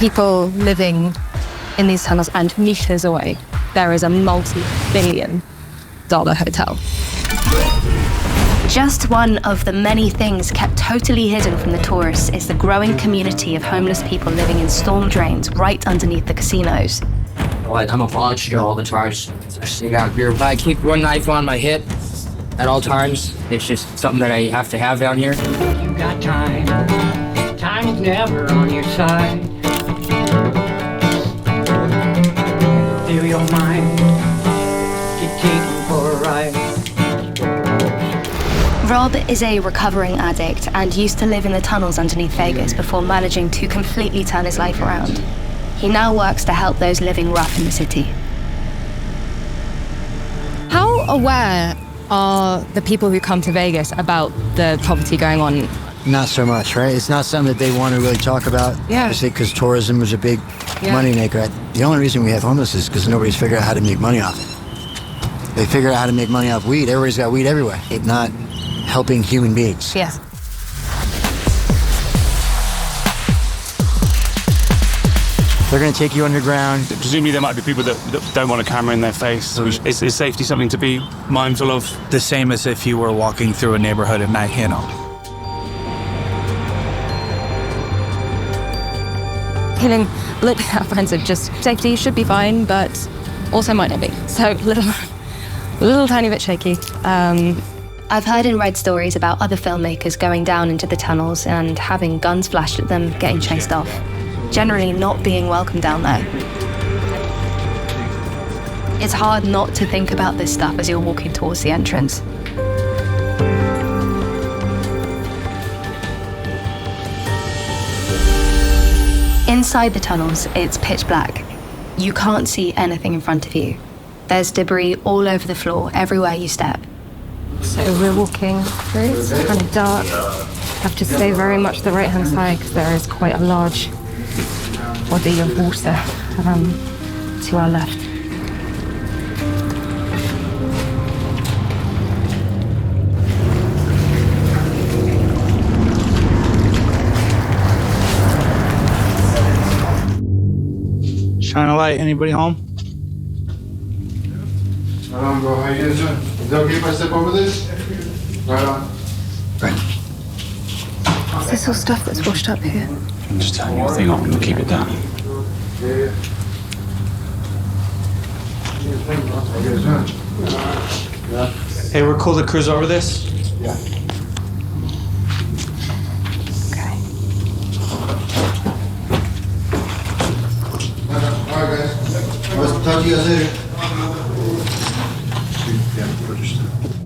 people living in these tunnels, and meters away, there is a multi-billion-dollar hotel. Just one of the many things kept totally hidden from the tourists is the growing community of homeless people living in storm drains right underneath the casinos. I come upon you all the time, especially out here. I keep one knife on my hip at all times. It's just something that I have to have down here. You got time. Time is never on your side. Feel your mind. Get taken for a ride. Rob is a recovering addict and used to live in the tunnels underneath Vegas before managing to completely turn his life around. He now works to help those living rough in the city. How aware are the people who come to Vegas about the poverty going on? Not so much, right? It's not something that they want to really talk about. Yeah. Because tourism is a big moneymaker. The only reason we have homelessness is because nobody's figured out how to make money off it. They figured out how to make money off weed. Everybody's got weed everywhere. It's not helping human beings. Yes. They're going to take you underground. Presumably there might be people that don't want a camera in their face. So is safety something to be mindful of? The same as if you were walking through a neighborhood in Manhattan. Feeling a little bit apprehensive, just safety should be fine, but also might not be. So a little tiny bit shaky. I've heard and read stories about other filmmakers going down into the tunnels and having guns flashed at them, getting chased off. Generally not being welcome down there. It's hard not to think about this stuff as you're walking towards the entrance. Inside the tunnels, it's pitch black. You can't see anything in front of you. There's debris all over the floor, everywhere you step. So we're walking through, it's kind of dark. Have to stay very much to the right-hand side because there is quite a large body of water to our left. Shine a light. Anybody home? Right on, bro. How you guys doing? Is it okay if I step over this? Right on. Right. Is this all stuff that's washed up here? I'm just turning your thing on and keep it down. Yeah. How you guys doing? Hey, we'll call the crews over this. Yeah. Okay. All right, guys. I'll talk to you guys later.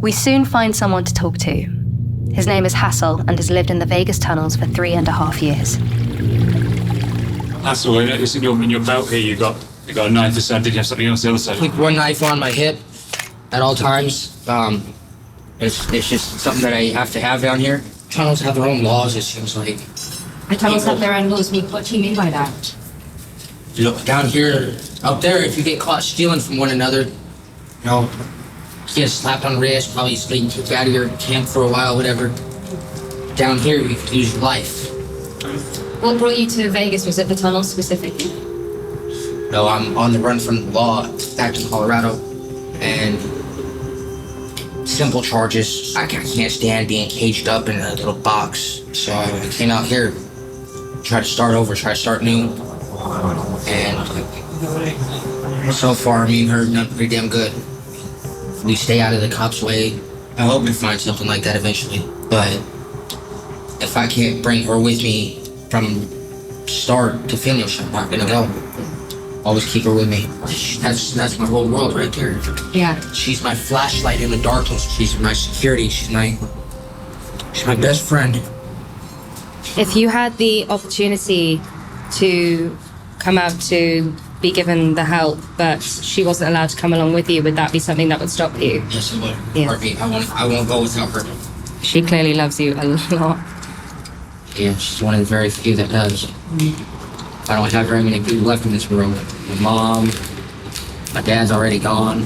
We soon find someone to talk to. His name is Hassel and has lived in the Vegas tunnels for 3.5 years. That's all right. It's in your belt here. You got a knife this side. Did you have something else the other side? I keep one knife on my hip at all times. It's just something that I have to have down here. Tunnels have their own laws, it seems like. The tunnels have their own laws. What do you mean by that? Look, down here, up there, if you get caught stealing from one another, you know, you get slapped on the wrist, probably getting kicked out of your camp for a while, whatever. Down here, you could lose your life. What brought you to Vegas? Was it the tunnels specifically? No, I'm on the run from the law back to Colorado, and simple charges. I can't stand being caged up in a little box, so I came out here, try to start over, try to start new, and so far, me and her done pretty damn good. We stay out of the cops' way. I hope we find something like that eventually, but if I can't bring her with me from start to finish, I'm not gonna go. Always keep her with me. That's my whole world right there. Yeah. She's my flashlight in the darkness. She's my security. She's my best friend. If you had the opportunity to come out to be given the help, but she wasn't allowed to come along with you, would that be something that would stop you? Yes, it would. Yeah. Heartbeat. I won't go without her. She clearly loves you a lot. Yeah, she's one of the very few that does. I don't have very many people left in this world. My mom, my dad's already gone.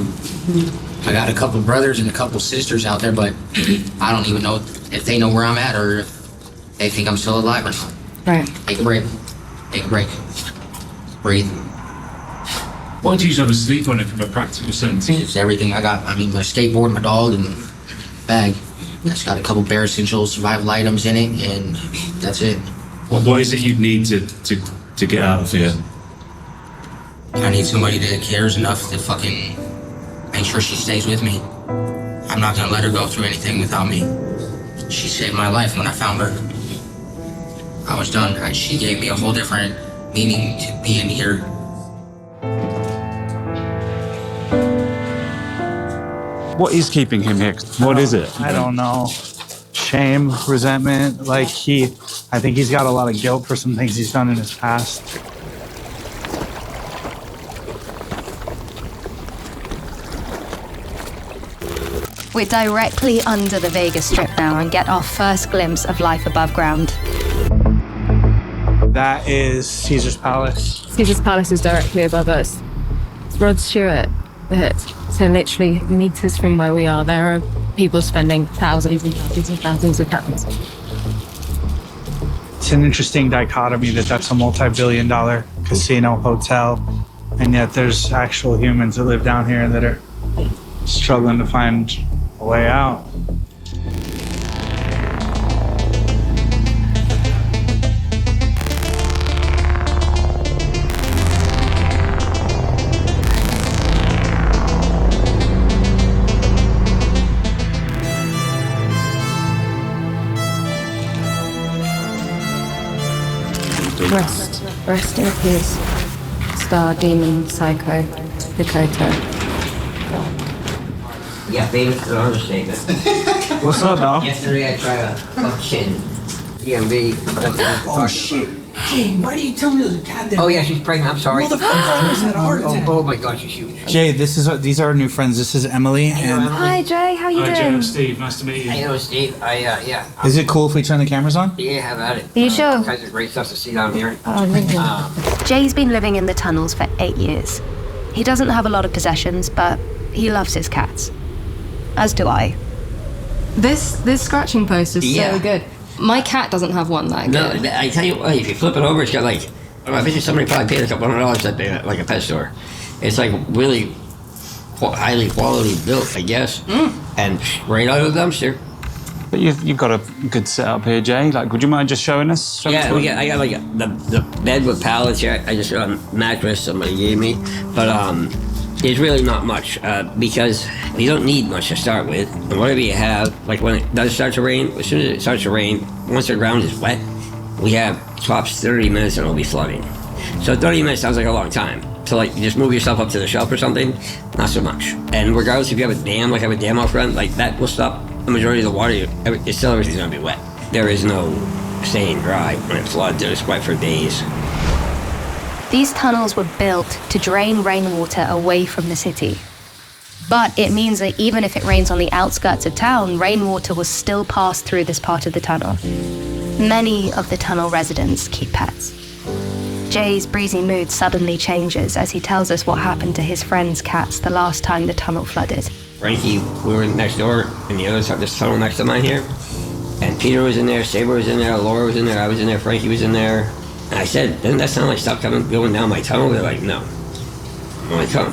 I got a couple brothers and a couple sisters out there, but I don't even know if they know where I'm at or if they think I'm still alive or not. Right. Take a break. Take a break. breathe. What do you have to sleep on it from a practical sense? It's everything I got. I mean, my skateboard, my dog, and bag. It's got a couple bare essential survival items in it, and that's it. What is it you need to get out of here? I need somebody that cares enough to fucking make sure she stays with me. I'm not gonna let her go through anything without me. She saved my life when I found her. I was done. She gave me a whole different meaning to being here. What is keeping him here? What is it? I don't know. Shame, resentment. I think he's got a lot of guilt for some things he's done in his past. We're directly under the Vegas Strip now and get our first glimpse of life above ground. That is Caesar's Palace. Caesar's Palace is directly above us. It's Rod Stewart. So literally meters from where we are, there are people spending thousands and thousands and thousands of pounds. It's an interesting dichotomy that's a multi-billion-dollar casino hotel, and yet there's actual humans that live down here that are struggling to find a way out. Rest in peace, star demon psycho Dakota. Yeah, famous is an understatement. What's up, dog? Yesterday I tried a fucking DMV. Oh shit. Hey, why do you tell me there's a goddamn... Oh yeah, she's pregnant, I'm sorry. Motherfucker, I almost had a heart attack. Oh my god, she's huge. Jay, these are our new friends. This is Emily. And Hi Jay, how you Hi, Jay, doing? I'm Steve. Nice to meet you. I know, Steve. Yeah. is it cool if we turn the cameras on? Yeah, have at it. Are you sure? All kinds of great stuff to see down here. Oh, really? Jay's been living in the tunnels for 8 years. He doesn't have a lot of possessions, but he loves his cats. As do I. This scratching post is Yeah. so good. My cat doesn't have one that No, good. I tell you what, if you flip it over, it's got like, I bet you somebody probably paid like $100 at like a pet store. It's like really highly quality built, I guess. And right out of the dumpster. But you've got a good setup here, Jay. Would you mind just showing us? Yeah, I got like the bed with pallets here. I just got a mattress somebody gave me, but there's really not much because you don't need much to start with. And whatever you have, like when it does start to rain, as soon as it starts to rain, once the ground is wet, we have tops 30 minutes and it'll be flooding. So 30 minutes sounds like a long time. So just move yourself up to the shelf or something, not so much. And regardless if you have a dam, like I have a dam out front, like that will stop the majority of the water. Everything's gonna be wet. There is no staying dry when it floods. It's wet for days. These tunnels were built to drain rainwater away from the city. But it means that even if it rains on the outskirts of town, rainwater will still pass through this part of the tunnel. Many of the tunnel residents keep pets. Jay's breezy mood suddenly changes as he tells us what happened to his friend's cats the last time the tunnel flooded. Frankie, we were next door in the other side, this tunnel next to mine here. And Peter was in there, Saber was in there, Laura was in there, I was in there, Frankie was in there. And I said, doesn't that sound like stuff going down my tunnel? They're like, no. I'm like, come.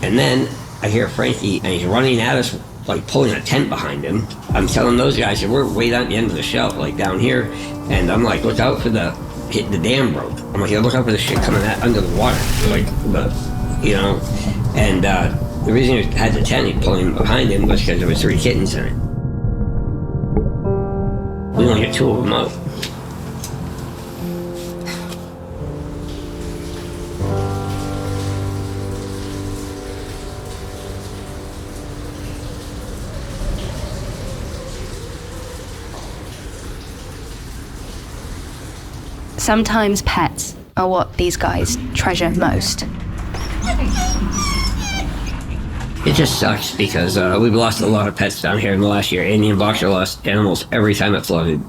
And then I hear Frankie, and he's running at us, like pulling a tent behind him. I'm telling those guys that we're way down at the end of the shelf, like down here. And I'm like, look out for the dam broke. I'm like, yeah, look out for the shit coming out under the water. Like, and the reason he had the tent pulling behind him was because there was 3 kittens in it. We only get 2 of them out. Sometimes pets are what these guys treasure most. It just sucks because we've lost a lot of pets down here in the last year. Indian Boxer lost animals every time it flooded.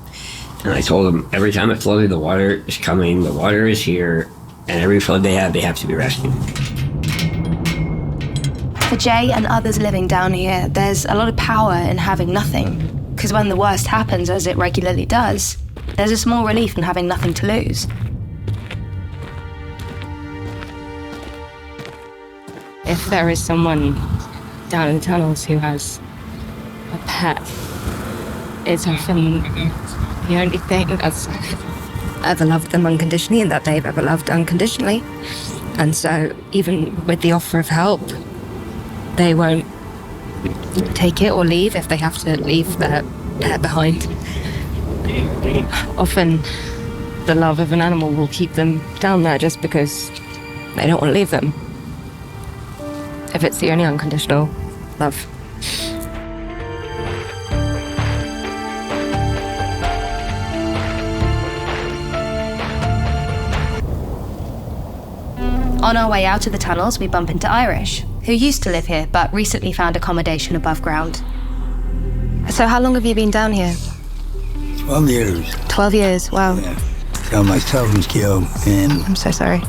And I told them every time it flooded, the water is coming, the water is here, and every flood they have to be rescued. For Jay and others living down here, there's a lot of power in having nothing. Because when the worst happens, as it regularly does, there's a small relief in having nothing to lose. if there is someone down in the tunnels who has a pet, it's often the only thing that's ever loved them unconditionally and that they've ever loved unconditionally. And so even with the offer of help, they won't take it or leave if they have to leave their pet behind. Often the love of an animal will keep them down there just because they don't want to leave them, if it's the only unconditional love. On our way out of the tunnels, we bump into Irish, who used to live here but recently found accommodation above ground. So how long have you been down here? 12 years. 12 years, wow. Yeah. So my son was killed, and I'm so sorry.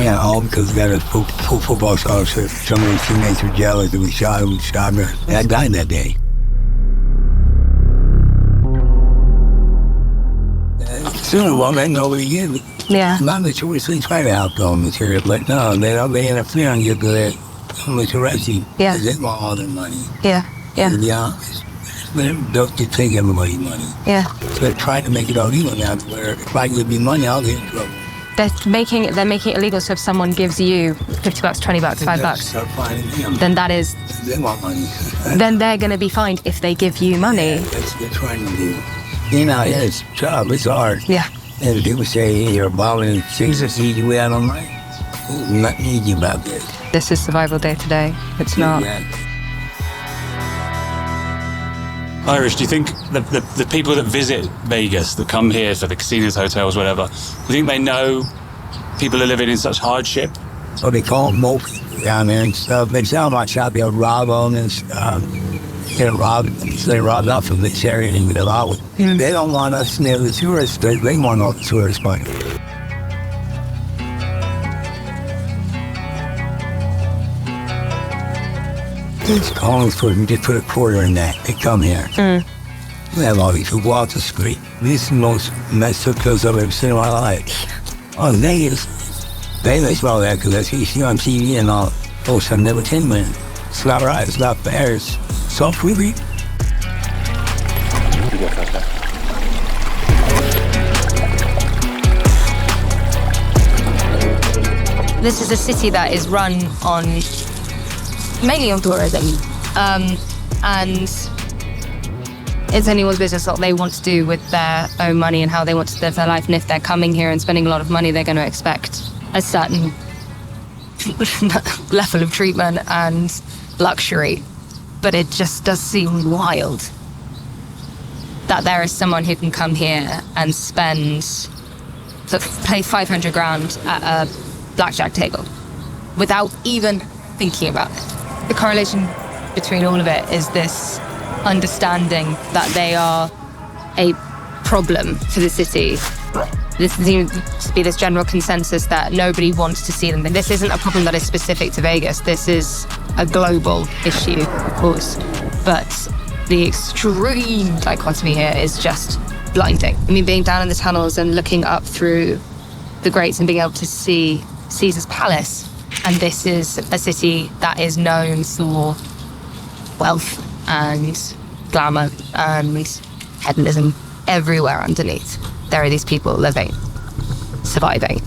yeah, all because we got a football scholarship. Some of his teammates were jealous, and we shot him, and I died that day. Sooner or later, nobody gave it. Yeah. Not the choice to try to alcohol material, but no, they interfere and get that literacy. Yeah. They want all their money. Yeah, yeah. To be honest. Don't you take everybody's money. Yeah. So they're trying to make it all illegal now, where if I give you money, I'll get in trouble. They're making it illegal, so if someone gives you $50, $20, $5, Start finding them. then that is, They want money. then they're going to be fined if they give you money. That's what they're trying to do. You know, yeah, it's a job, it's hard. Yeah. And people say, hey, you're bothering Jesus, easy way out on life. There's nothing easy about this. This is survival day to day. It's not. Irish, do you think the people that visit Vegas, that come here for the casinos, hotels, whatever, do you think they know people are living in such hardship? So they call them mopey down there and stuff. They sound like shop, they'll rob them and stuff. Get robbed, they robbed up from this area and get out with. They don't want us near the tourists, they want all the tourist money. It's calling for them, just put a quarter in that. They come here. We have all these who walk the street. This is the most messed up place I've ever seen in my life. Oh, Vegas. Vegas, all that, because that's what you see on TV and all. Oh, some never 10 minutes. It's not right, it's not fair, it's self-relief. This is a city that is run on mainly on tourism, and it's anyone's business what they want to do with their own money and how they want to live their life. And if they're coming here and spending a lot of money, they're going to expect a certain level of treatment and luxury. But it just does seem wild that there is someone who can come here and pay 500 grand at a blackjack table without even thinking about it. The correlation between all of it is this understanding that they are a problem for the city. This seems to be this general consensus that nobody wants to see them. This isn't a problem that is specific to Vegas. This is a global issue, of course. But the extreme dichotomy here is just blinding. I mean, being down in the tunnels and looking up through the grates and being able to see Caesar's Palace. And this is a city that is known for wealth and glamour and hedonism everywhere underneath. There are these people living, surviving,